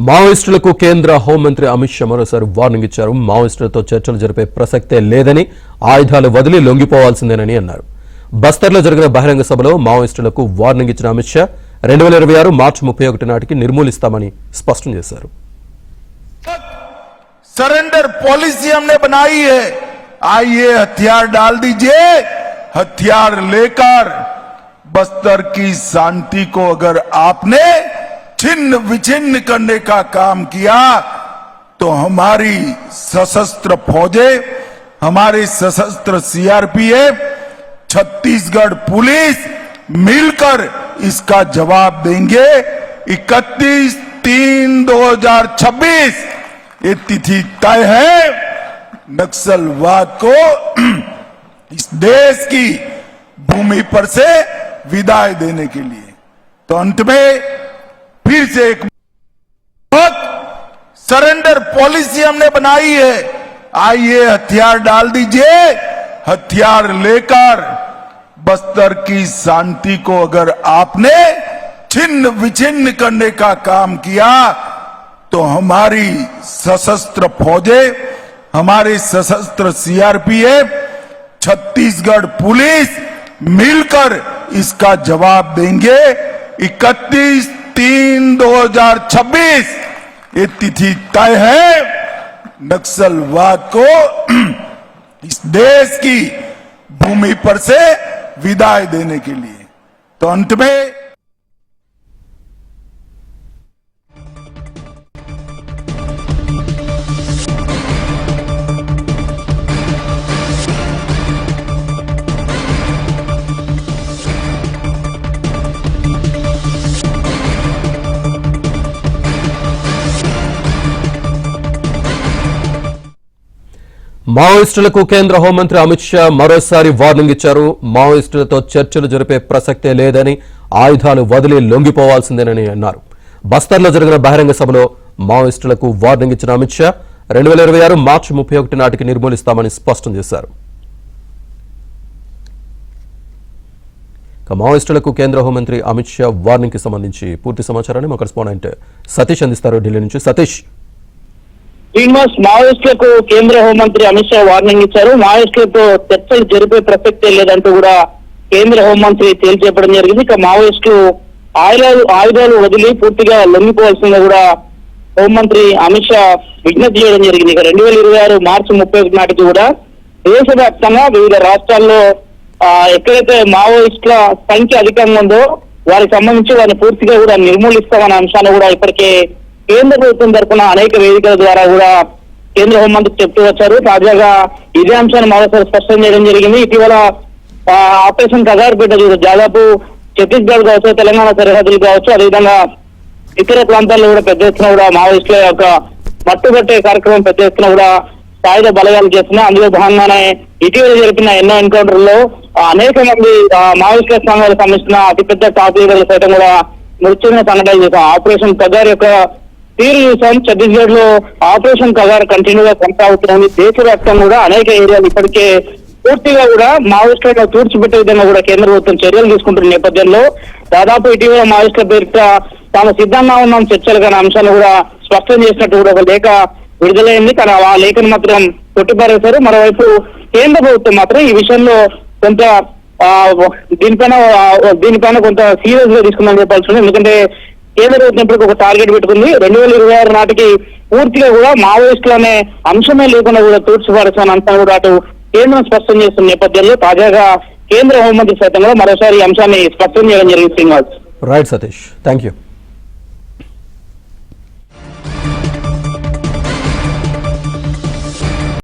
మావోయిస్టులకు కేంద్ర హోంమంత్రి అమిత్ షా మరోసారి వార్నింగ్ ఇచ్చారు. మావోయిస్టులతో చర్చలు జరిపే ప్రసక్తే లేదని, ఆయుధాలు వదిలి లొంగిపోవాల్సిందేనని అన్నారు. బస్తర్లో జరిగిన బహిరంగ సభలో మావోయిస్టులకు వార్నింగ్ ఇచ్చిన అమిత్ షా 2026 మార్చి 31 నాటికి నిర్మూలిస్తామని స్పష్టం చేశారు. सरेंडर पॉलिसी हमने बनाई है, आइए हथियार डाल दीजिए, हथियार लेकर बस्तर की शांति को अगर आपने छिन्न विछिन्न करने का काम किया तो हमारी सशस्त्र फौजें, हमारे सशस्त्र सीआरपीएफ, छत्तीसगढ़ पुलिस मिलकर इसका जवाब देंगे। 31/3/2026 ये तिथि तय है नक्सलवाद को इस देश की भूमि पर से विदाई देने के लिए। तो अंत में फिर से एक सरेंडर पॉलिसी हमने बनाई है, आइए हथियार डाल दीजिए, हथियार लेकर बस्तर की शांति को अगर आपने छिन्न विछिन्न करने का काम किया तो हमारी सशस्त्र फौजें, हमारे सशस्त्र सीआरपीएफ, छत्तीसगढ़ पुलिस मिलकर इसका जवाब देंगे। 31/3/2026 ये तिथि तय है नक्सलवाद को इस देश की भूमि पर से विदाई देने के लिए। तो अंत में మావోయిస్టులకు కేంద్ర హోంమంత్రి అమిత్ షా మరోసారి వార్నింగ్ ఇచ్చారు. మావోయిస్టులతో చర్చలు జరిపే ప్రసక్తే లేదని, ఆయుధాలు వదిలి లొంగిపోవాల్సిందేనని అన్నారు. బస్తర్లో జరిగిన బహిరంగ సభలో మావోయిస్టులకు వార్నింగ్ ఇచ్చిన అమిత్ షా 2026 మార్చి 31 నాటికి నిర్మూలిస్తామని స్పష్టం చేశారు. మావోయిస్టులకు కేంద్ర హోంమంత్రి అమిత్ షా వార్నింగ్ కి సంబంధించి పూర్తి సమాచారాన్ని మా కరెస్పాండెంట్ సతీష్ అందిస్తారు ఢిల్లీ నుంచి. సతీష్, శ్రీనివాస్, మావోయిస్టులకు కేంద్ర హోంమంత్రి అమిత్ షా వార్నింగ్ ఇచ్చారు. మావోయిస్టులతో చర్చలు జరిపే ప్రసక్తే లేదంటూ కూడా కేంద్ర హోంమంత్రి తేల్చేపడం జరిగింది. ఇక మావోయిస్టులు ఆయుధాలు వదిలి పూర్తిగా లొంగిపోవాల్సిందిగా కూడా హోంమంత్రి అమిత్ షా విజ్ఞప్తి చేయడం జరిగింది. ఇక 2026 మార్చి 31 నాటికి కూడా దేశవ్యాప్తంగా వివిధ రాష్ట్రాల్లో ఎక్కడైతే మావోయిస్టుల సంఖ్య అధికంగా ఉందో వారికి సంబంధించి వారిని పూర్తిగా కూడా నిర్మూలిస్తామనే అంశాన్ని కూడా ఇప్పటికే కేంద్ర ప్రభుత్వం తరఫున అనేక వేదికల ద్వారా కూడా కేంద్ర హోంమంత్రి చెప్తూ వచ్చారు. తాజాగా ఇదే అంశాన్ని మరోసారి స్పష్టం చేయడం జరిగింది. ఇటీవల ఆపరేషన్ కగారుపేట దాదాపు ఛత్తీస్గఢ్ కావచ్చు, తెలంగాణ సరిహద్దులు కావచ్చు, అదేవిధంగా ఇతర ప్రాంతాల్లో కూడా పెద్ద ఎత్తున కూడా మావోయిస్టుల యొక్క మట్టుబట్టే కార్యక్రమం పెద్ద ఎత్తున కూడా స్థాయిలో బలగాలు చేస్తున్నాయి. అందులో భాగంగానే ఇటీవల జరిపిన ఎన్నో ఎన్కౌంటర్లో అనేక మంది మావోయిస్టుల సంఘాలకు సంబంధించిన అతిపెద్ద టాప్ లీడర్లు సైతం కూడా మృత్యుమైన సంఘటనలు చేశాం. ఆపరేషన్ కగార్ యొక్క తీరు చూసాం. ఛత్తీస్గఢ్ లో ఆపరేషన్ కగార్ కంటిన్యూగా కొనసాగుతుంది. దేశవ్యాప్తంగా కూడా అనేక ఏరియాలు ఇప్పటికే పూర్తిగా కూడా మావోయిస్టులను తూర్చిపెట్టే విధంగా కూడా కేంద్ర ప్రభుత్వం చర్యలు తీసుకుంటున్న నేపథ్యంలో దాదాపు ఇటీవల మావోయిస్టుల పేరిట తాము సిద్ధంగా ఉన్నాం చర్చలు కానీ అంశాన్ని కూడా స్పష్టం చేసినట్టు కూడా ఒక లేఖ విడుదలైంది. కానీ ఆ లేఖను మాత్రం కొట్టిపారేశారు. మరోవైపు కేంద్ర ప్రభుత్వం మాత్రం ఈ విషయంలో కొంత దీనిపైన కొంత సీరియస్ గా తీసుకుందని చెప్పాల్సి ఉంది. ఎందుకంటే కేంద్ర ప్రభుత్వం ఇప్పటికి ఒక టార్గెట్ పెట్టుకుంది. 2026 నాటికి పూర్తిగా కూడా మావోయిస్టులు అనే అంశమే లేకుండా కూడా తూర్చిపరచాలని అంతా కూడా అటు కేంద్రం స్పష్టం చేస్తున్న నేపథ్యంలో తాజాగా కేంద్ర హోంమంత్రి సైతం కూడా మరోసారి ఈ అంశాన్ని స్పష్టం చేయడం జరిగింది. Srinivas, right Satish, thank you.